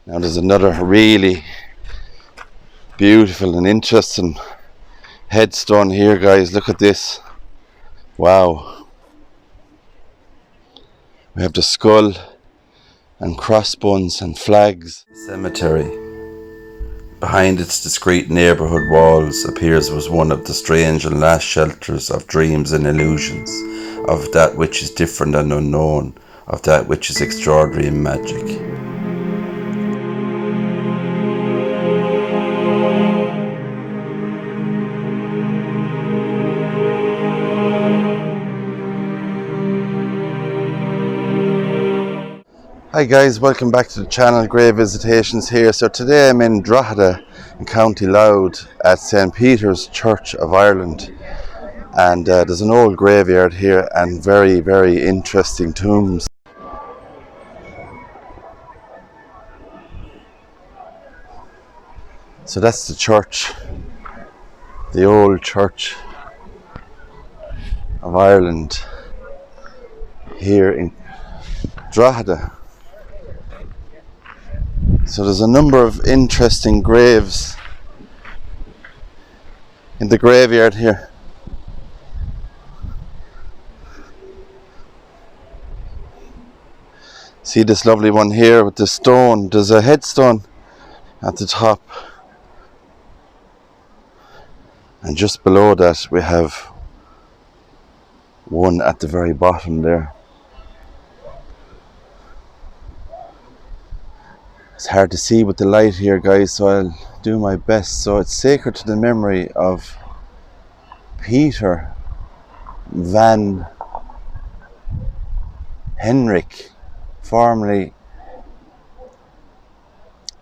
Now there's another really beautiful and interesting headstone here, guys. Look at this. Wow. We have the skull and crossbones and flags. Cemetery. Behind its discreet neighbourhood walls appears was one of the strange and last shelters of dreams and illusions, of that which is different and unknown, of that which is extraordinary in magic. Hi guys, welcome back to the channel, Grave Visitations here. So today I'm in Drogheda in County Louth at St. Peter's Church of Ireland, and there's an old graveyard here and very, very interesting tombs. So that's the church, the old Church of Ireland here in Drogheda. So there's a number of interesting graves in the graveyard here. See this lovely one here with the stone. There's a headstone at the top, and just below that we have one at the very bottom there. It's hard to see with the light here, guys, so I'll do my best. So it's sacred to the memory of Peter van Henrik, formerly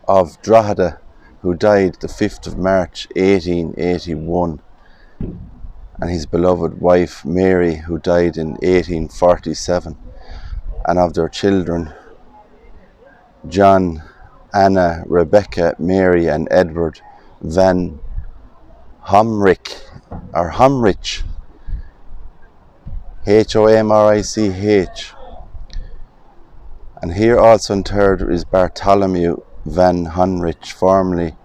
of Drogheda, who died the 5th of March 1881, and his beloved wife Mary, who died in 1847, and of their children John, Anna, Rebecca, Mary and Edward van Homrich, or Homrich, Homrich. And here also interred is Bartholomew van Honrich, formerly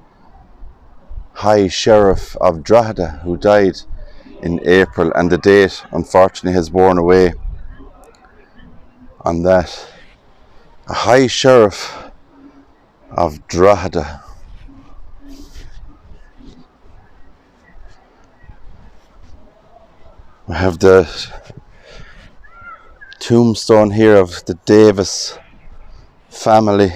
High Sheriff of Drogheda, who died in April, and the date unfortunately has worn away on that. A High Sheriff of Drogheda. We have the tombstone here of the Davis family.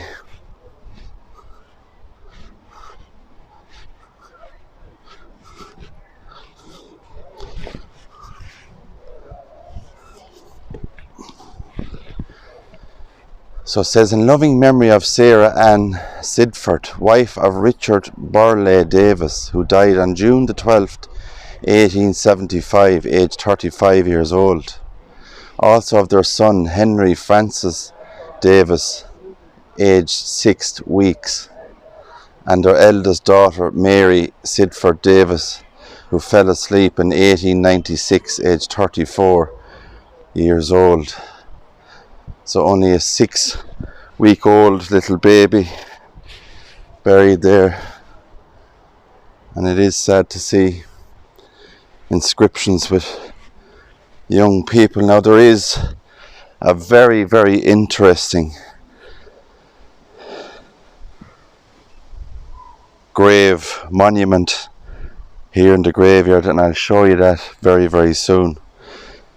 So it says, in loving memory of Sarah Ann Sidford, wife of Richard Burleigh Davis, who died on June the 12th, 1875, aged 35 years old. Also of their son Henry Francis Davis, aged 6 weeks, and their eldest daughter Mary Sidford Davis, who fell asleep in 1896, aged 34 years old. So only a 6-week-old little baby buried there. And it is sad to see inscriptions with young people. Now there is a very, very interesting grave monument here in the graveyard, and I'll show you that very, very soon.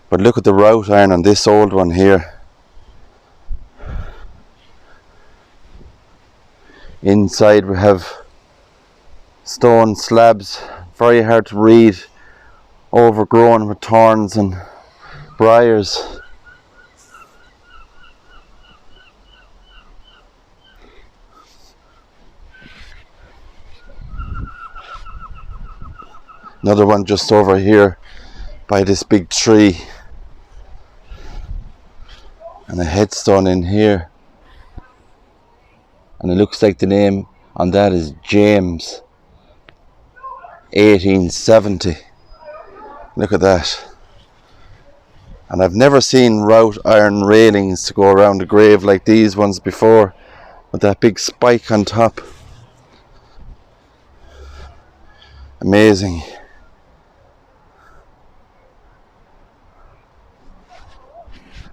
But look at the wrought iron on this old one here. Inside we have stone slabs, very hard to read, overgrown with thorns and briars. Another one just over here by this big tree, and a headstone in here. And it looks like the name on that is James, 1870. Look at that. And I've never seen wrought iron railings to go around a grave like these ones before. with that big spike on top. Amazing.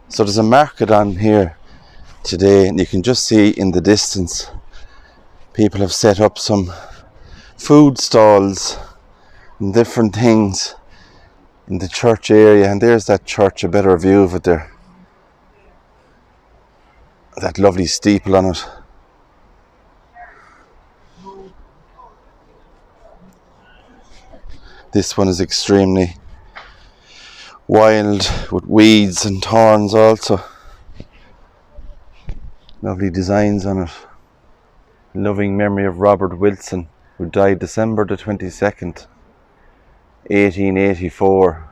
So there's a market on here today, and you can just see in the distance people have set up some food stalls and different things in the church area. And there's that church, a better view of it there, that lovely steeple on it. This one is extremely wild with weeds and thorns also. Lovely designs on it. Loving memory of Robert Wilson, who died December the 22nd, 1884,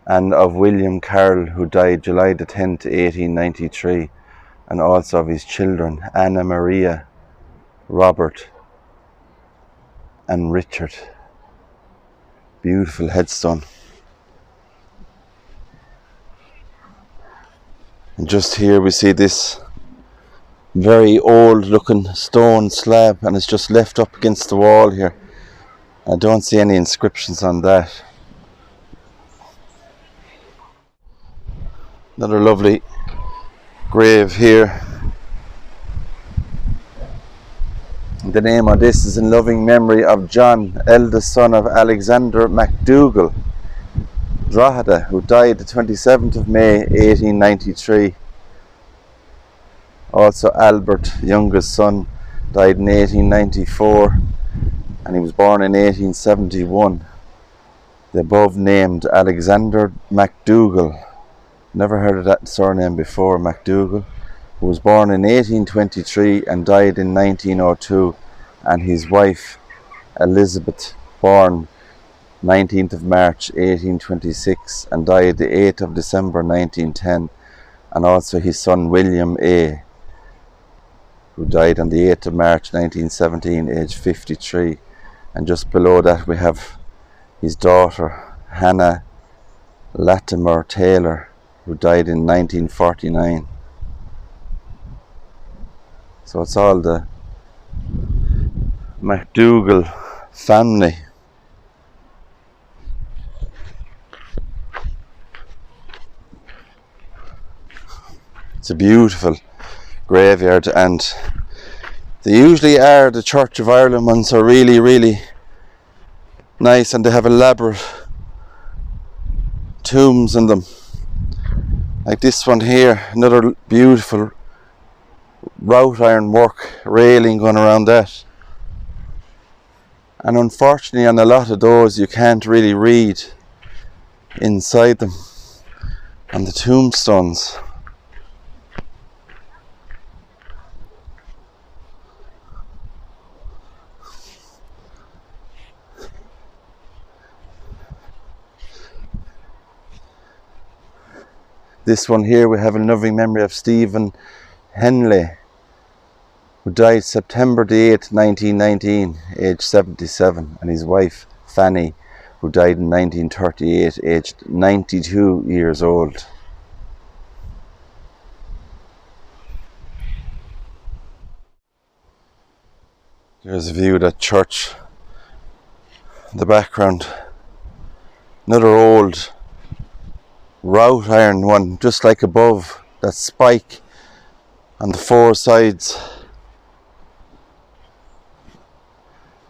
and of William Carroll, who died July the 10th, 1893, and also of his children, Anna Maria, Robert, and Richard. Beautiful headstone. And just here we see this very old looking stone slab, and it's just left up against the wall here. I don't see any inscriptions on that. Another lovely grave here. The name on this is in loving memory of John, eldest son of Alexander MacDougall Drogheda, who died the 27th of May 1893. Also Albert, youngest son, died in 1894, and he was born in 1871. The above named Alexander MacDougall, never heard of that surname before, MacDougall, who was born in 1823 and died in 1902, and his wife Elizabeth, born 19th of March 1826 and died the 8th of December 1910, and also his son William A., who died on the 8th of March 1917, aged 53. And just below that we have his daughter Hannah Latimer Taylor, who died in 1949. So it's all the MacDougall family. It's a beautiful graveyard, and they usually are, the Church of Ireland ones are really, really nice, and they have elaborate tombs in them. Like this one here, another beautiful wrought iron work railing going around that. And unfortunately on a lot of those you can't really read inside them on the tombstones. This one here we have a loving memory of Stephen Henley, who died September the 8th, 1919, aged 77, and his wife Fanny, who died in 1938, aged 92 years old. There's a view of that church in the background. Another old wrought iron one, just like above, that spike on the four sides,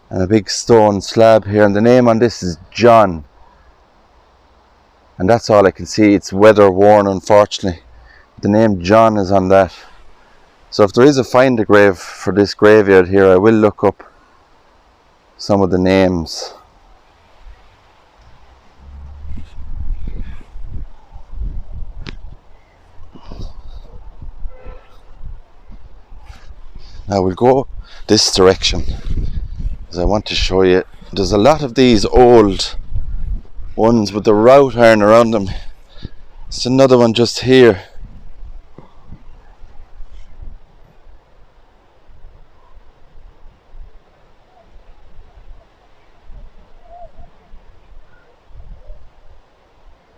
and a big stone slab here, and the name on this is John, and that's all I can see. It's weather worn, unfortunately. The name John is on that. So if there is a find a grave for this graveyard here, I will look up some of the names. Now we'll go this direction, because I want to show you, there's a lot of these old ones with the wrought iron around them. It's another one just here.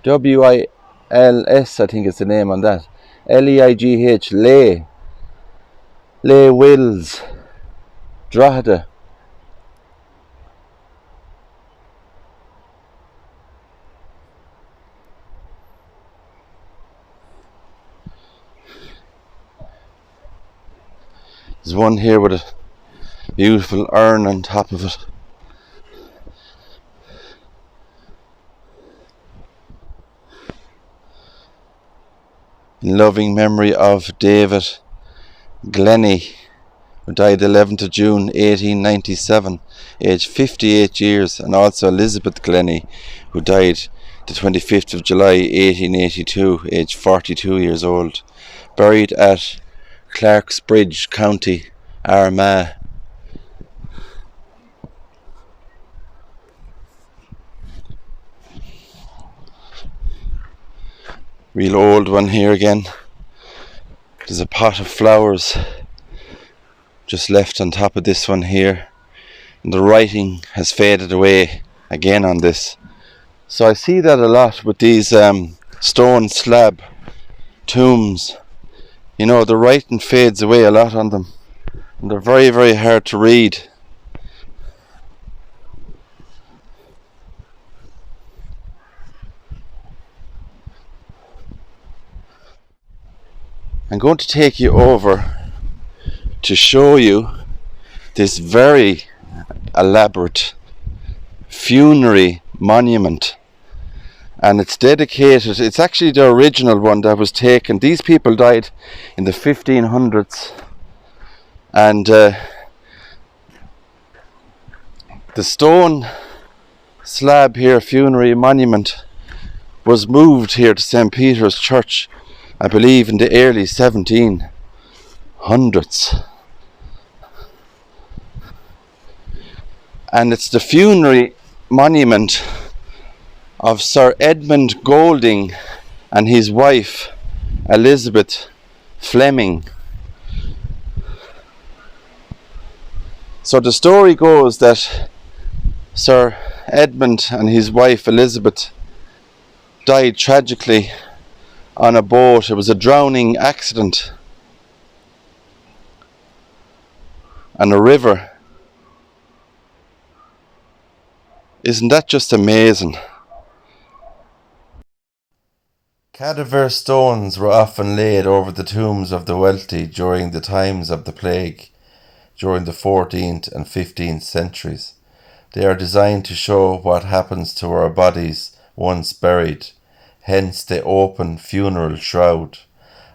WILS, I think is the name on that. LEIGH, Lay. Le Wills, Drogheda. There's one here with a beautiful urn on top of it. In loving memory of David Glennie, who died 11th of June 1897, aged 58 years, and also Elizabeth Glennie, who died the 25th of July 1882, aged 42 years old, buried at Clarksbridge, County Armagh. Real old one here again. There's a pot of flowers just left on top of this one here, and the writing has faded away again on this. So I see that a lot with these stone slab tombs. You know, the writing fades away a lot on them, and they're very, very hard to read. I'm going to take you over to show you this very elaborate funerary monument, and it's dedicated, it's actually the original one that was taken. These people died in the 1500s, and the stone slab here, funerary monument, was moved here to St. Peter's Church, I believe in the early 1700s. And it's the funerary monument of Sir Edmond Golding and his wife Elizabeth Flemyng. So the story goes that Sir Edmund and his wife Elizabeth died tragically on a boat. It was a drowning accident on a river. Isn't that just amazing? Cadaver stones were often laid over the tombs of the wealthy during the times of the plague, during the 14th and 15th centuries. They are designed to show what happens to our bodies once buried, hence the open funeral shroud.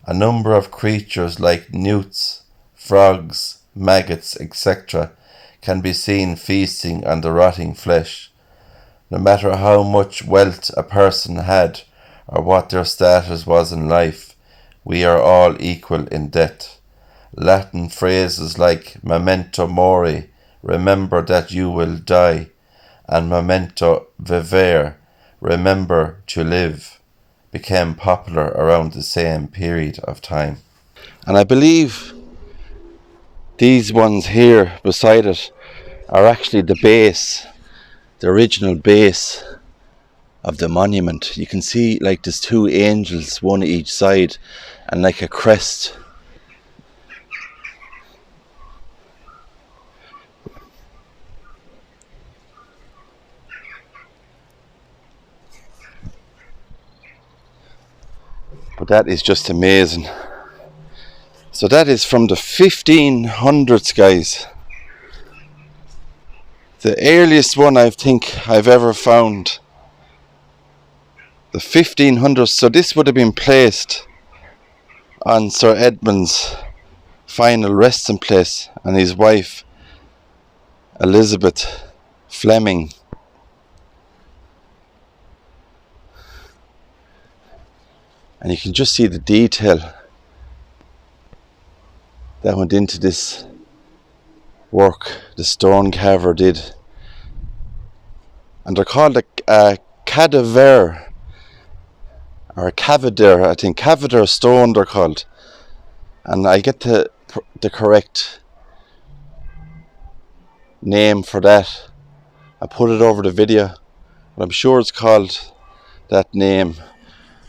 A number of creatures like newts, frogs, maggots, etc. can be seen feasting on the rotting flesh. No matter how much wealth a person had or what their status was in life, we are all equal in death. Latin phrases like memento mori, remember that you will die, and memento vivere, remember to live, became popular around the same period of time. And I believe these ones here beside it are actually the base, the original base of the monument. You can see like there's two angels, one each side, and like a crest. But that is just amazing. So that is from the 1500s, guys. The earliest one I think I've ever found. The 1500s. So this would have been placed on Sir Edmund's final resting place and his wife Elizabeth Flemyng. And you can just see the detail that went into this work the stone carver did. And they're called a cadaver, or a caviter, I think. Caviter stone they're called. And I get the correct name for that. I put it over the video, but I'm sure it's called that name.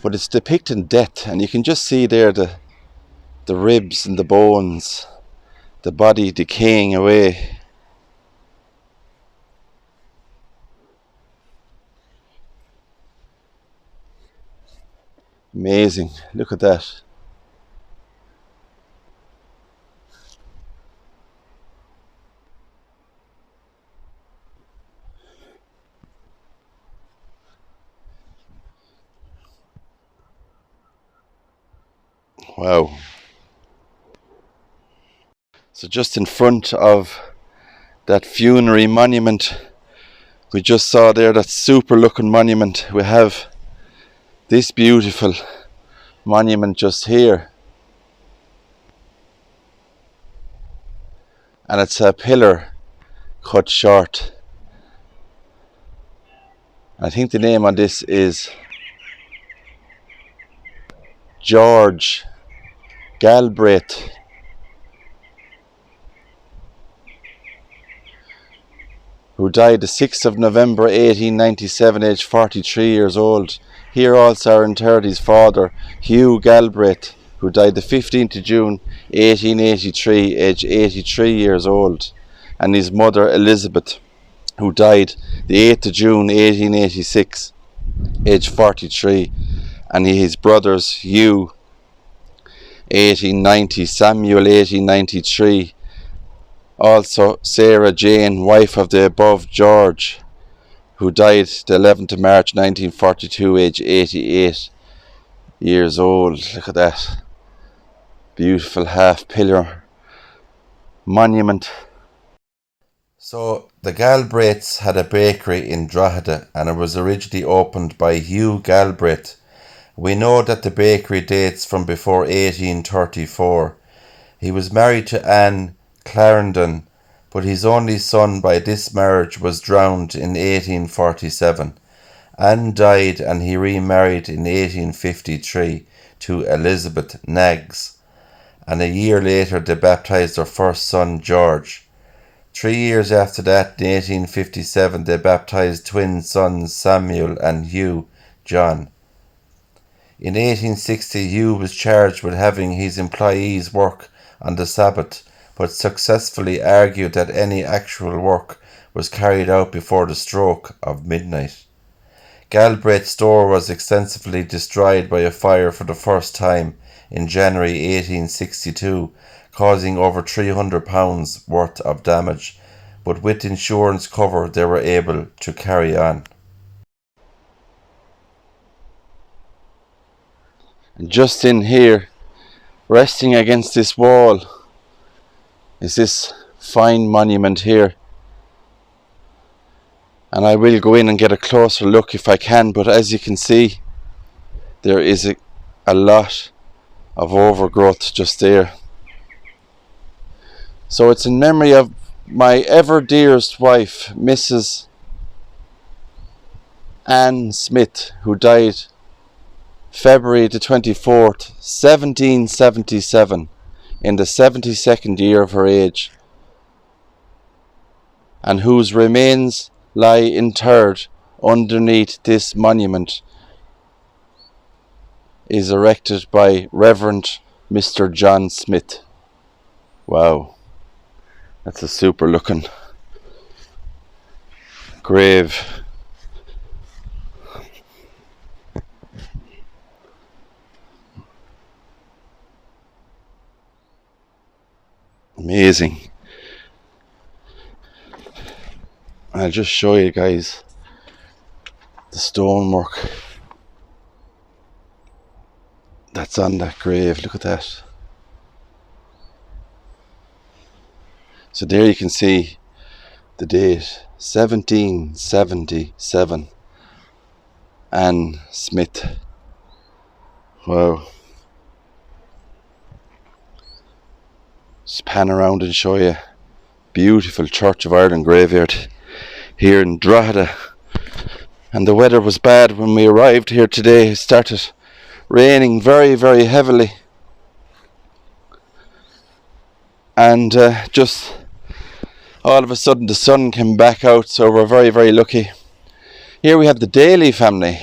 But it's depicting death, and you can just see there the ribs and the bones the body decaying away. Amazing, look at that. Wow. So just in front of that funerary monument we just saw there, that super looking monument, we have this beautiful monument just here. And it's a pillar cut short. I think the name on this is George Galbraith, who died the 6th of November 1897, aged 43 years old. Here also are interred his father, Hugh Galbraith, who died the 15th of June 1883, aged 83 years old, and his mother Elizabeth, who died the 8th of June 1886, aged 43, and his brothers Hugh 1890, Samuel 1893, also Sarah Jane, wife of the above George, who died the 11th of March 1942, aged 88 years old. Look at that beautiful half pillar monument. So the Galbraiths had a bakery in Drogheda, and it was originally opened by Hugh Galbraith. We know that the bakery dates from before 1834. He was married to Anne Clarendon, but his only son by this marriage was drowned in 1847. Anne died and he remarried in 1853 to Elizabeth Knaggs, and a year later they baptised their first son George. 3 years after that, in 1857, they baptised twin sons Samuel and Hugh John. In 1860, Hugh was charged with having his employees work on the Sabbath, but successfully argued that any actual work was carried out before the stroke of midnight. Galbraith's store was extensively destroyed by a fire for the first time in January 1862, causing over £300 worth of damage, but with insurance cover they were able to carry on. And just in here, resting against this wall, is this fine monument here. And I will go in and get a closer look if I can, but as you can see, there is a lot of overgrowth just there. So it's in memory of my ever dearest wife, Mrs. Anne Smith, who died February the 24th, 1777, in the 72nd year of her age, and whose remains lie interred underneath this monument is erected by Reverend Mr. John Smith. Wow, that's a super looking grave. Amazing. I'll just show you guys the stonework that's on that grave. Look at that. So there you can see the date, 1777. Anne Smith. Wow. Just pan around and show you beautiful Church of Ireland graveyard here in Drogheda. And the weather was bad when we arrived here today. It started raining very, very heavily. And just all of a sudden the sun came back out, so we're very, very lucky. Here we have the Daly family.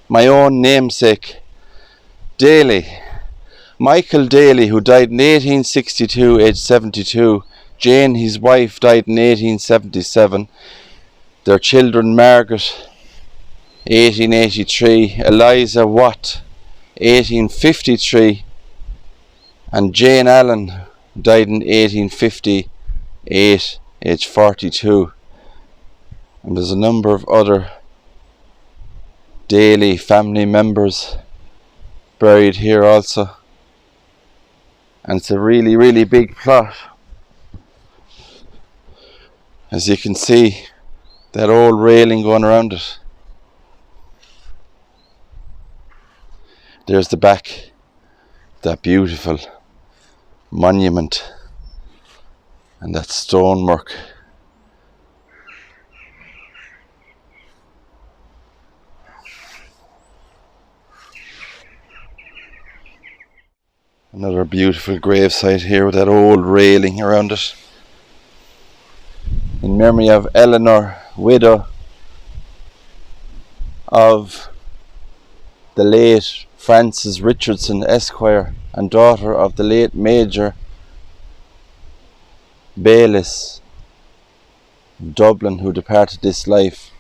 My own namesake, Daly, Michael Daly, who died in 1862, aged 72. Jane, his wife, died in 1877. Their children, Margaret, 1883. Eliza Watt, 1853. And Jane Allen died in 1858, aged 42. And there's a number of other Daly family members buried here also. And it's a really, really big plot. As you can see, that old railing going around it. There's the back, that beautiful monument and that stonework. Another beautiful gravesite here with that old railing around it. In memory of Eleanor, widow of the late Francis Richardson, Esquire, and daughter of the late Major Bayliss, Dublin, who departed this life.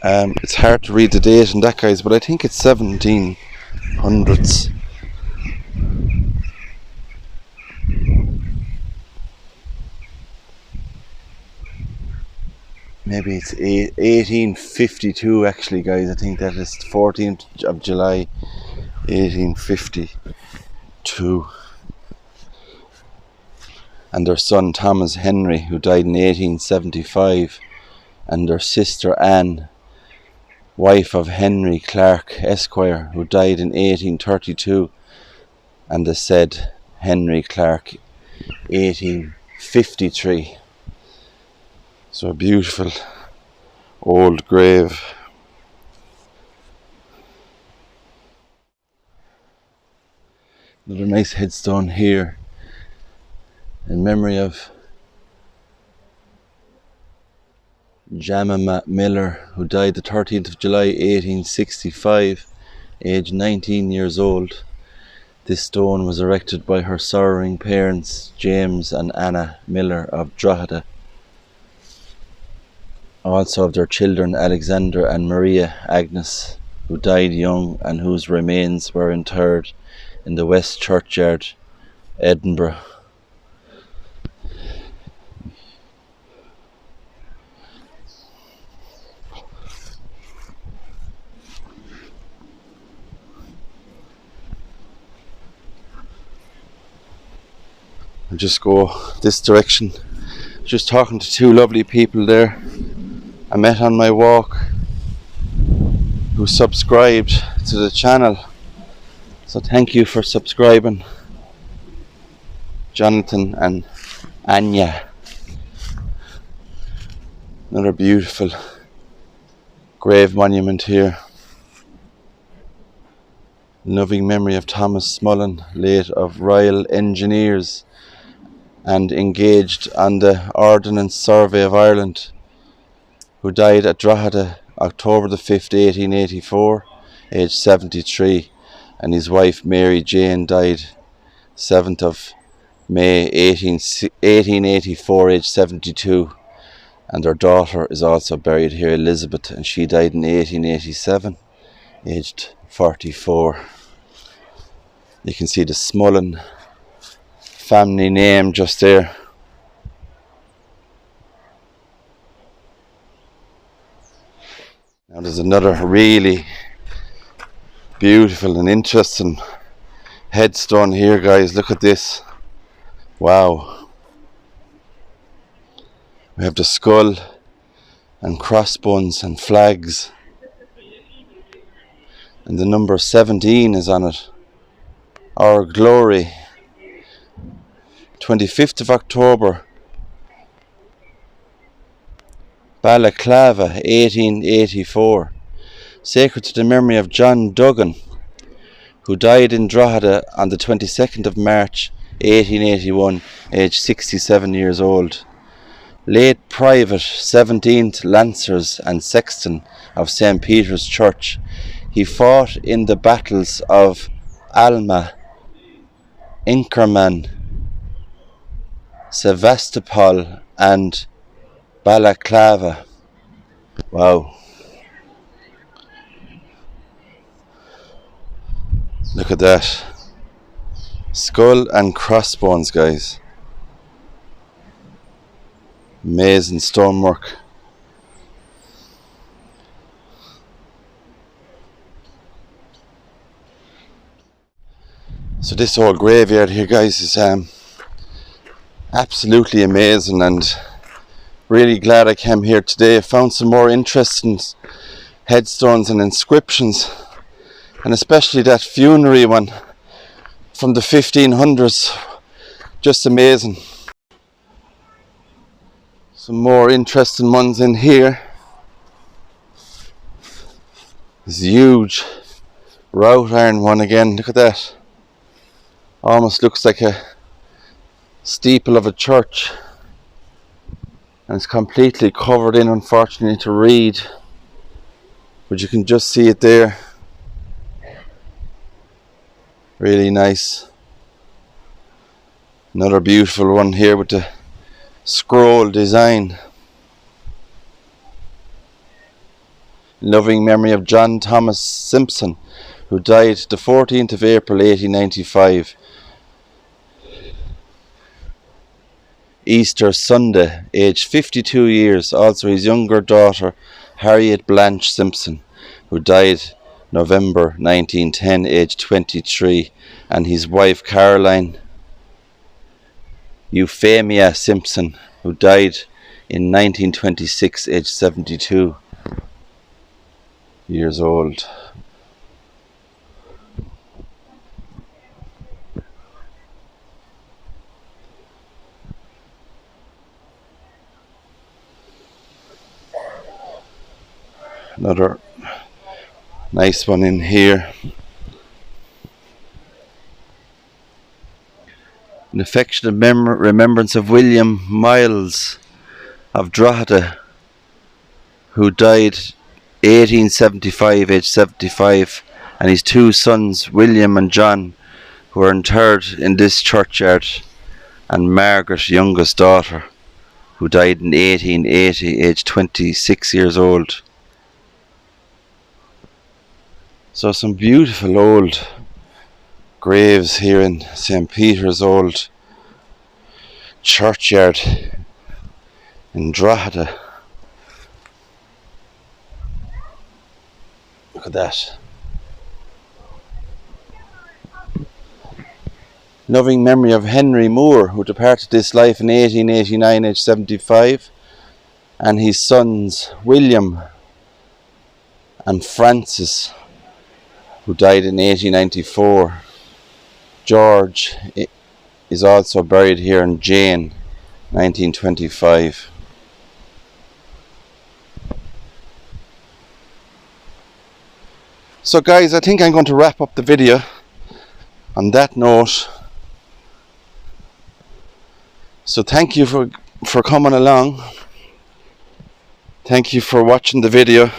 It's hard to read the date on that, guys, but I think it's 1700s. Maybe it's 1852 actually, guys. I think that is 14th of July 1852. And their son Thomas Henry, who died in 1875, and their sister Anne, wife of Henry Clark, Esquire, who died in 1832, and the said Henry Clark, 1853. So a beautiful old grave. Another nice headstone here in memory of Jemima Miller, who died the 13th of July 1865, aged 19 years old. This stone was erected by her sorrowing parents, James and Anna Miller of Drogheda. Also of their children Alexander and Maria Agnes, who died young and whose remains were interred in the West Churchyard, Edinburgh. I'll just go this direction. Just talking to two lovely people there I met on my walk who subscribed to the channel. So thank you for subscribing, Jonathan and Anya. Another beautiful grave monument here. Loving memory of Thomas Mullen, late of Royal Engineers and engaged on the Ordnance Survey of Ireland, who died at Drogheda October the 5th, 1884, aged 73, and his wife Mary Jane died 7th of May 1884, aged 72, and their daughter is also buried here, Elizabeth, and she died in 1887, aged 44. You can see the Smullen family name just there. Now there's another really beautiful and interesting headstone here, guys. Look at this. Wow. We have the skull and crossbones and flags, and the number 17 is on it. Our Glory. 25th of October, Balaclava, 1884. Sacred to the memory of John Duggan, who died in Drogheda on the 22nd of March 1881, aged 67 years old. Late Private 17th Lancers and Sexton of St. Peter's Church, He fought in the battles of Alma, Inkerman, Sevastopol and Balaclava. Wow. Look at that. Skull and crossbones, guys. Amazing stonework. So this whole graveyard here, guys, is absolutely amazing, and really glad I came here today. I found some more interesting headstones and inscriptions, and especially that funerary one from the 1500s. Just amazing. Some more interesting ones in here. This huge wrought iron one again. Look at that. Almost looks like a steeple of a church, and it's completely covered in, unfortunately, to read, but you can just see it there. Really nice. Another beautiful one here with the scroll design. In loving memory of John Thomas Simpson, who died the 14th of April 1895. Easter Sunday, aged 52 years. Also his younger daughter, Harriet Blanche Simpson, who died November 1910, aged 23. And his wife, Caroline Euphemia Simpson, who died in 1926, aged 72 years old. Another nice one in here. An affectionate remembrance of William Miles of Drogheda, who died 1875, aged 75, and his two sons, William and John, who are interred in this churchyard, and Margaret, youngest daughter, who died in 1880, aged 26 years old. So some beautiful old graves here in St. Peter's old churchyard in Drogheda. Look at that. Loving memory of Henry Moore, who departed this life in 1889, aged 75, and his sons William and Francis, who died in 1894. George is also buried here, in Jane, 1925. So guys, I think I'm going to wrap up the video on that note. So thank you for coming along. Thank you for watching the video.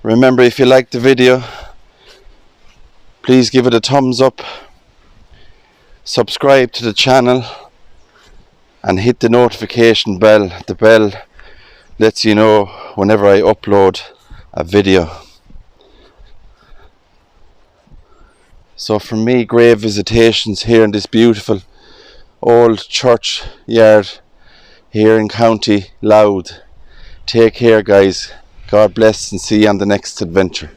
Remember, if you liked the video, please give it a thumbs up, subscribe to the channel, and hit the notification bell. The bell lets you know whenever I upload a video. So for me, grave visitations here in this beautiful old churchyard here in County Louth. Take care, guys. God bless, and see you on the next adventure.